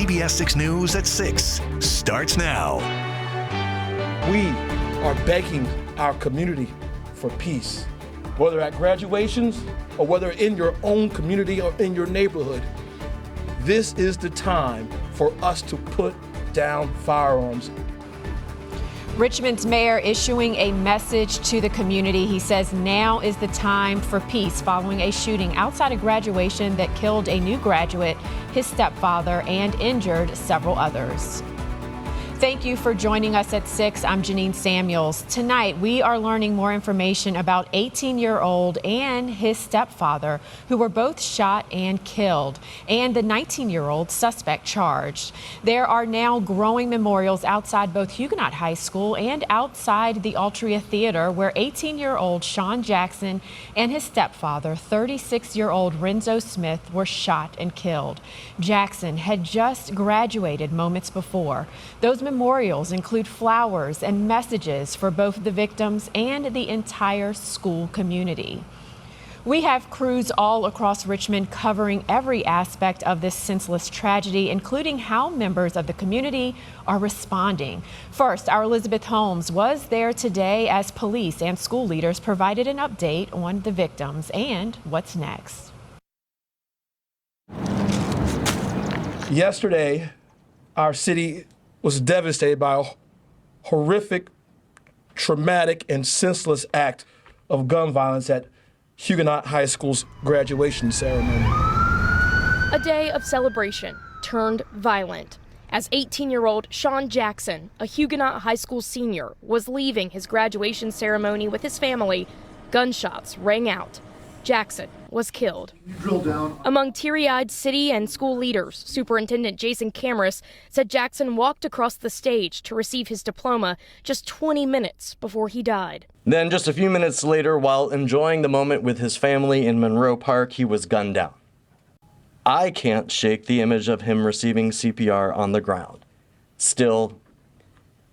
CBS 6 News at 6 starts now. We are begging our community for peace, whether at graduations or whether in your own community or in your neighborhood. This is the time for us to put down firearms. Richmond's mayor issuing a message to the community. He says now is the time for peace following a shooting outside a graduation that killed a new graduate, his stepfather, and injured several others. Thank you for joining us at 6. I'm Janine Samuels. Tonight, we are learning more information about 18-year-old and his stepfather, who were both shot and killed, and the 19-year-old suspect charged. There are now growing memorials outside both Huguenot High School and outside the Altria Theater, where 18-year-old Sean Jackson and his stepfather, 36-year-old Renzo Smith, were shot and killed. Jackson had just graduated moments before. Those memorials include flowers and messages for both the victims and the entire school community. We have crews all across Richmond covering every aspect of this senseless tragedy, including how members of the community are responding. First, our Elizabeth Holmes was there today as police and school leaders provided an update on the victims and what's next. Yesterday, our city was devastated by a horrific, traumatic, and senseless act of gun violence at Huguenot High School's graduation ceremony. A day of celebration turned violent as 18-year-old Sean Jackson, a Huguenot High School senior, was leaving his graduation ceremony with his family. Gunshots rang out. Jackson was killed. Among teary-eyed city and school leaders, Superintendent Jason Cameras said Jackson walked across the stage to receive his diploma just 20 minutes before he died. Then just a few minutes later, while enjoying the moment with his family in Monroe Park, he was gunned down. I can't shake the image of him receiving CPR on the ground, still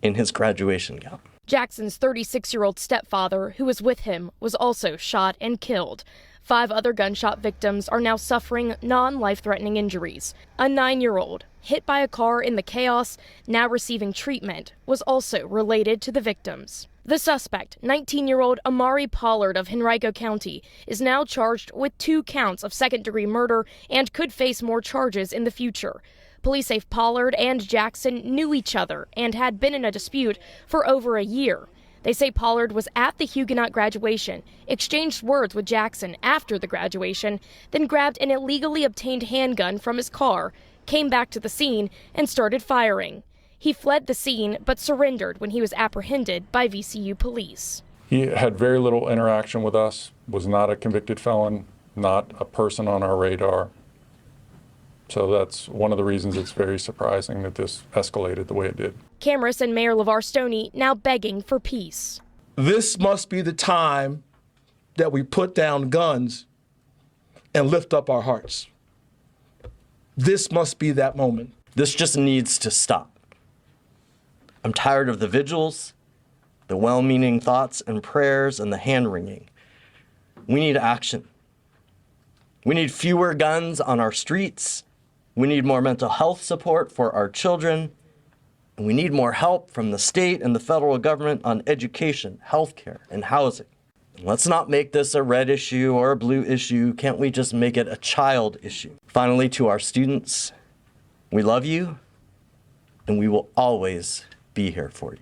in his graduation gown. Jackson's 36-year-old stepfather, who was with him, was also shot and killed. 5 other gunshot victims are now suffering non-life-threatening injuries. A 9-year-old, hit by a car in the chaos, now receiving treatment, was also related to the victims. The suspect, 19-year-old Amari Pollard of Henrico County, is now charged with 2 counts of second-degree murder and could face more charges in the future. Police say Pollard and Jackson knew each other and had been in a dispute for over a year. They say Pollard was at the Huguenot graduation, exchanged words with Jackson after the graduation, then grabbed an illegally obtained handgun from his car, came back to the scene, and started firing. He fled the scene but surrendered when he was apprehended by VCU police. He had very little interaction with us, was not a convicted felon, not a person on our radar. So that's one of the reasons it's very surprising that this escalated the way it did. Cameras and Mayor LeVar Stoney now begging for peace. This must be the time that we put down guns and lift up our hearts. This must be that moment. This just needs to stop. I'm tired of the vigils, the well-meaning thoughts and prayers, and the hand-wringing. We need action. We need fewer guns on our streets. We need more mental health support for our children. And we need more help from the state and the federal government on education, healthcare, and housing. Let's not make this a red issue or a blue issue. Can't we just make it a child issue? Finally, to our students, we love you, and we will always be here for you.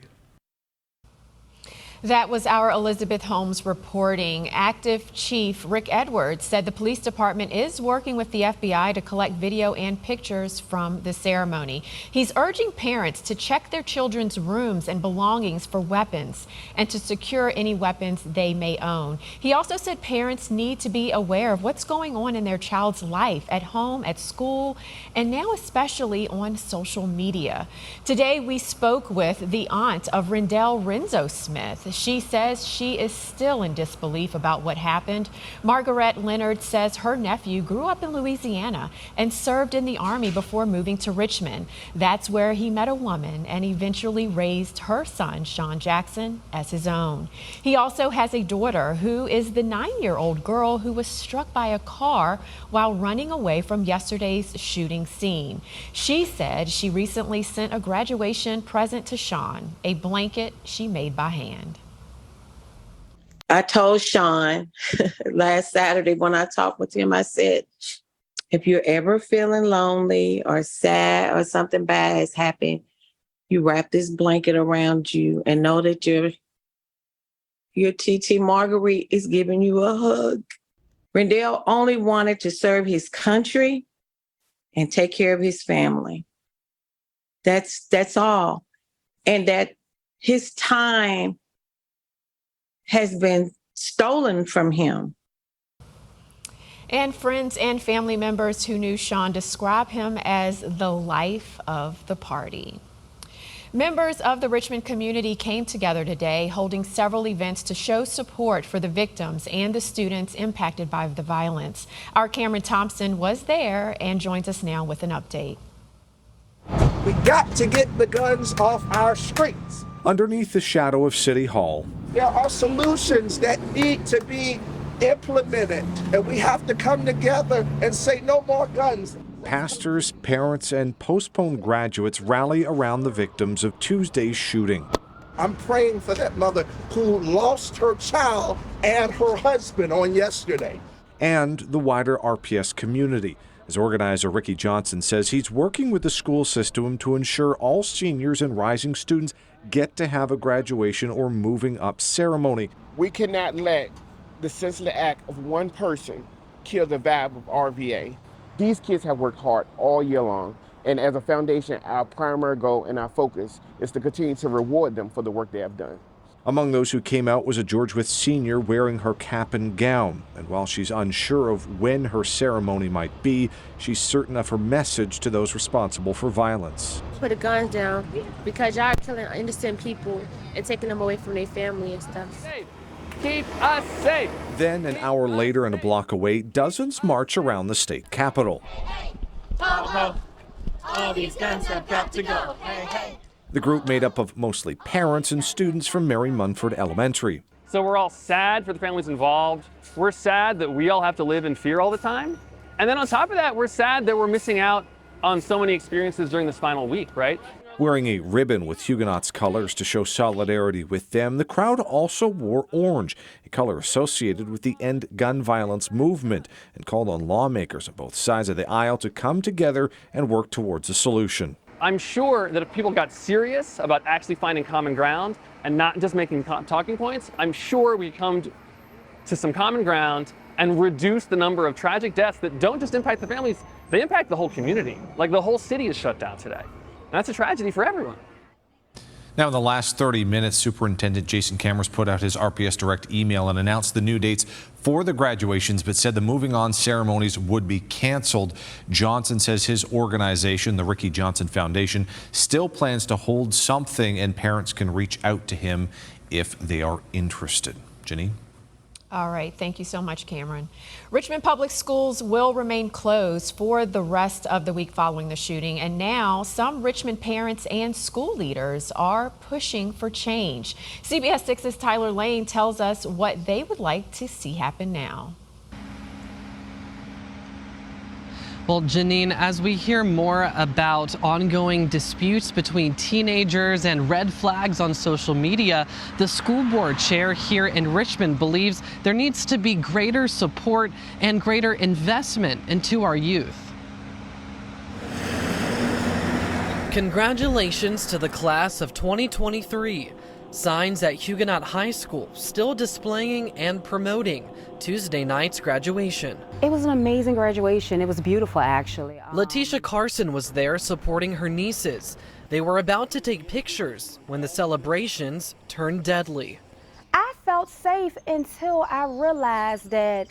That was our Elizabeth Holmes reporting. Active Chief Rick Edwards said the police department is working with the FBI to collect video and pictures from the ceremony. He's urging parents to check their children's rooms and belongings for weapons and to secure any weapons they may own. He also said parents need to be aware of what's going on in their child's life at home, at school, and now especially on social media. Today we spoke with the aunt of Renzo Smith. She says she is still in disbelief about what happened. Margaret Leonard says her nephew grew up in Louisiana and served in the Army before moving to Richmond. That's where he met a woman and eventually raised her son, Sean Jackson, as his own. He also has a daughter who is the 9-year-old girl who was struck by a car while running away from yesterday's shooting scene. She said she recently sent a graduation present to Sean, a blanket she made by hand. I told Sean last Saturday when I talked with him, I said, if you're ever feeling lonely or sad or something bad has happened, you wrap this blanket around you and know that your TT Marguerite is giving you a hug. Rendell only wanted to serve his country and take care of his family. That's all. And that his time has been stolen from him. And friends and family members who knew Sean describe him as the life of the party. Members of the Richmond community came together today, holding several events to show support for the victims and the students impacted by the violence. Our Cameron Thompson was there and joins us now with an update. We got to get the guns off our streets. Underneath the shadow of City Hall, There are solutions that need to be implemented, and we have to come together and say no more guns. pastors, parents, and postponed graduates rally around the victims of Tuesday's shooting. I'm praying for that mother who lost her child and her husband on yesterday. And the wider RPS community. As organizer Ricky Johnson says, he's working with the school system to ensure all seniors and rising students get to have a graduation or moving up ceremony. We cannot let the senseless act of one person kill the vibe of RVA. These kids have worked hard all year long, and as a foundation, our primary goal and our focus is to continue to reward them for the work they have done. Among those who came out was a George Wythe senior wearing her cap and gown. And while she's unsure of when her ceremony might be, she's certain of her message to those responsible for violence. Put the guns down because y'all are killing innocent people and taking them away from their family and stuff. Keep us safe. Then, an hour later and a block away, dozens march around the state capitol. All these guns have got to go. The group made up of mostly parents and students from Mary Munford Elementary. So we're all sad for the families involved. We're sad that we all have to live in fear all the time. And then on top of that, we're sad that we're missing out on so many experiences during this final week, right? Wearing a ribbon with Huguenot's colors to show solidarity with them, the crowd also wore orange, a color associated with the End Gun Violence movement, and called on lawmakers on both sides of the aisle to come together and work towards a solution. I'm sure that if people got serious about actually finding common ground and not just making talking points, I'm sure we come to some common ground and reduce the number of tragic deaths that don't just impact the families, they impact the whole community. Like the whole city is shut down today. And that's a tragedy for everyone. Now, in the last 30 minutes, Superintendent Jason Cameras put out his RPS Direct email and announced the new dates for the graduations, but said the moving on ceremonies would be canceled. Johnson says his organization, the Ricky Johnson Foundation, still plans to hold something, and parents can reach out to him if they are interested. Janine? All right, thank you so much, Cameron. Richmond Public Schools will remain closed for the rest of the week following the shooting, and now some Richmond parents and school leaders are pushing for change. CBS 6's Tyler Lane tells us what they would like to see happen now. Well, Janine, as we hear more about ongoing disputes between teenagers and red flags on social media, the school board chair here in Richmond believes there needs to be greater support and greater investment into our youth. Congratulations to the class of 2023. Signs at Huguenot High School still displaying and promoting Tuesday night's graduation. It was an amazing graduation. It was beautiful, actually. LATISHA Carson was there supporting her nieces. They were about to take pictures when the celebrations turned deadly. I felt safe until I realized that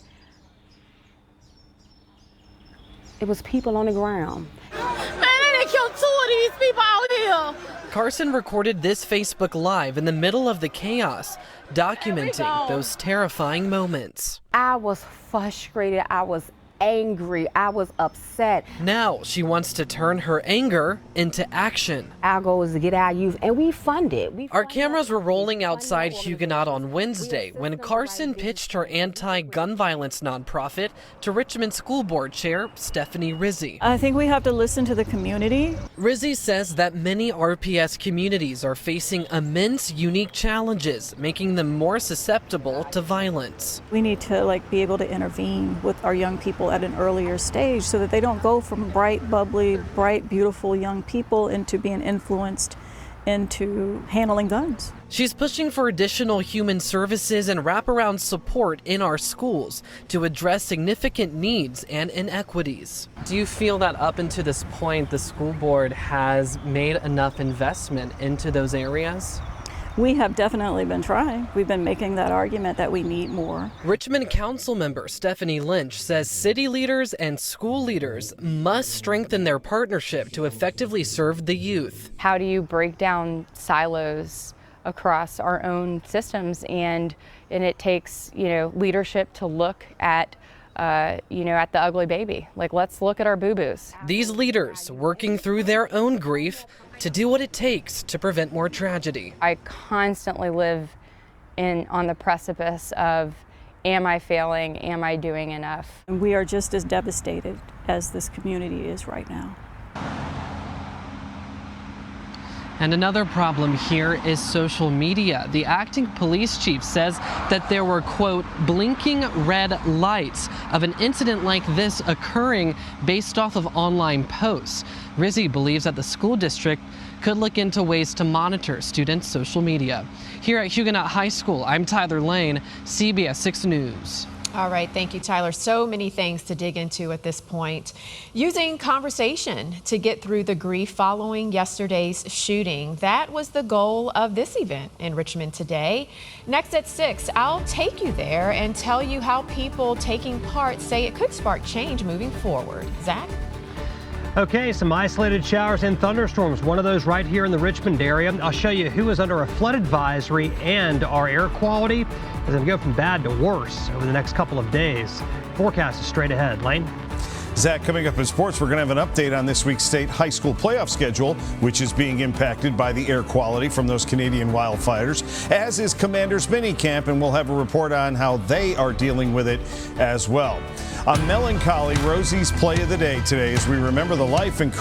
it was people on the ground. Man, they done killed 2 of these people out here. Carson recorded this Facebook Live in the middle of the chaos, documenting those terrifying moments. I was frustrated. I was angry. I was upset. Now she wants to turn her anger into action. Our goal is to get our youth, and we fund it. Our cameras were rolling outside Huguenot on Wednesday when Carson pitched her anti-gun violence nonprofit to Richmond School Board Chair Stephanie Rizzi. I think we have to listen to the community. Rizzi says that many RPS communities are facing immense, unique challenges, making them more susceptible to violence. We need to be able to intervene with our young people at an earlier stage so that they don't go from bright, bubbly, bright, beautiful young people into being influenced into handling guns. She's pushing for additional human services and wraparound support in our schools to address significant needs and inequities. Do you feel that up until this point the school board has made enough investment into those areas? We have definitely been trying. We've been making that argument that we need more. Richmond Council member Stephanie Lynch says city leaders and school leaders must strengthen their partnership to effectively serve the youth. How do you break down silos across our own systems? And it takes, leadership to look at at the ugly baby. Let's look at our boo-boos. These leaders working through their own grief to do what it takes to prevent more tragedy. I constantly live on the precipice of, am I failing? Am I doing enough? And we are just as devastated as this community is right now. And another problem here is social media. The acting police chief says that there were, quote, blinking red lights of an incident like this occurring based off of online posts. Rizzi believes that the school district could look into ways to monitor students' social media. Here at Huguenot High School, I'm Tyler Lane, CBS 6 News. All right, thank you, Tyler. So many things to dig into at this point. Using conversation to get through the grief following yesterday's shooting. That was the goal of this event in Richmond today. Next at 6, I'll take you there and tell you how people taking part say it could spark change moving forward. Zach? Okay, some isolated showers and thunderstorms. One of those right here in the Richmond area. I'll show you who is under a flood advisory and our air quality is going to go from bad to worse over the next couple of days. Forecast is straight ahead. Lane? Zach, coming up in sports, we're going to have an update on this week's state high school playoff schedule, which is being impacted by the air quality from those Canadian wildfires, as is Commanders minicamp, and we'll have a report on how they are dealing with it as well. On Melancholy, Rosie's play of the day today as we remember the life and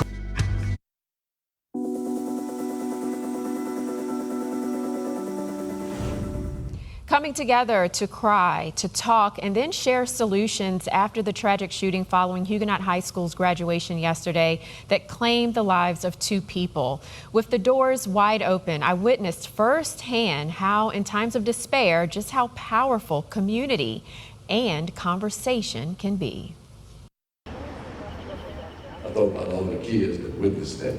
coming together to cry, to talk, and then share solutions after the tragic shooting following Huguenot High School's graduation yesterday that claimed the lives of 2 people. With the doors wide open, I witnessed firsthand how, in times of despair, just how powerful community and conversation can be. I thought about all the kids that witnessed that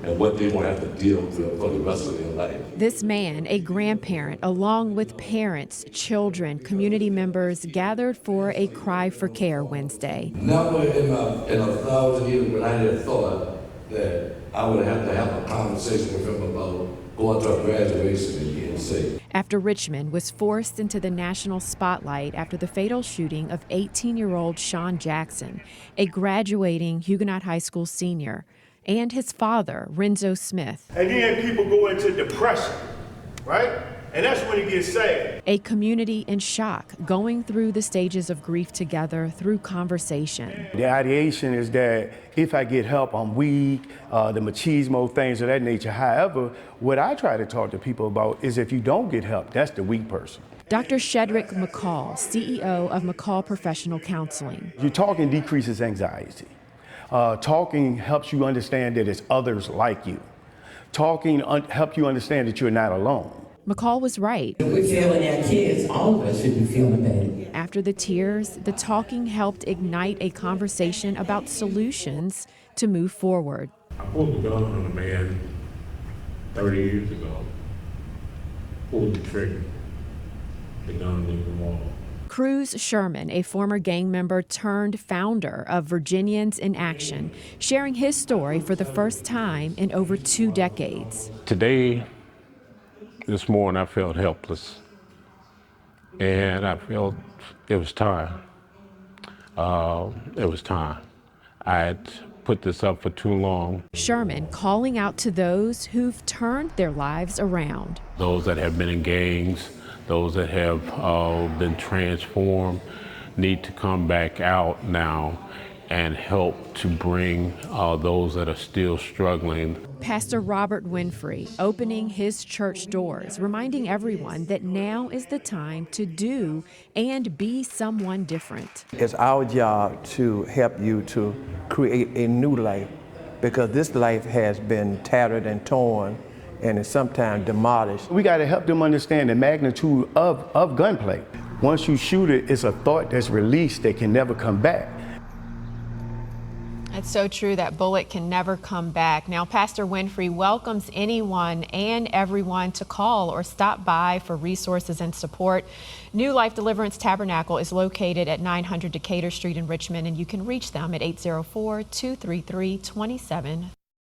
and what they won't have to deal with for the rest of their life. This man, a grandparent, along with parents, children, community members, gathered for a Cry for Care Wednesday. Never in a 1,000 years would I have thought that I would have to have a conversation with him about going to a graduation and being safe. After Richmond was forced into the national spotlight after the fatal shooting of 18-year-old Sean Jackson, a graduating Huguenot High School senior, and his father, Renzo Smith. And then people go into depression, right? And that's when it gets sad. A community in shock, going through the stages of grief together through conversation. The ideation is that if I get help, I'm weak, the machismo, things of that nature. However, what I try to talk to people about is if you don't get help, that's the weak person. Dr. SHEDRICK MCCALL, CEO of MCCALL Professional Counseling. Your talking decreases anxiety. Talking helps you understand that it's others like you. Talking helps you understand that you're not alone. McCall was right. We're feeling our kids, all of us should be feeling bad. After the tears, the talking helped ignite a conversation about solutions to move forward. I pulled the gun on a man 30 years ago. Pulled the trigger. The gun went off. Cruz Sherman, a former gang member turned founder of Virginians in Action, sharing his story for the first time in over 2 decades. Today, this morning, I felt helpless, and I felt it was time. It was time. I had put this up for too long. Sherman calling out to those who've turned their lives around. Those that have been in gangs, those that have been transformed, need to come back out now and help to bring those that are still struggling. Pastor Robert WINFREE opening his church doors, reminding everyone that now is the time to do and be someone different. It's our job to help you to create a new life, because this life has been tattered and torn and is sometimes demolished. We got to help them understand the magnitude of gunplay. Once you shoot it, it's a thought that's released that can never come back. It's so true, that bullet can never come back. Now, Pastor WINFREE welcomes anyone and everyone to call or stop by for resources and support. New Life Deliverance Tabernacle is located at 900 Decatur Street in Richmond, and you can reach them at 804-233-27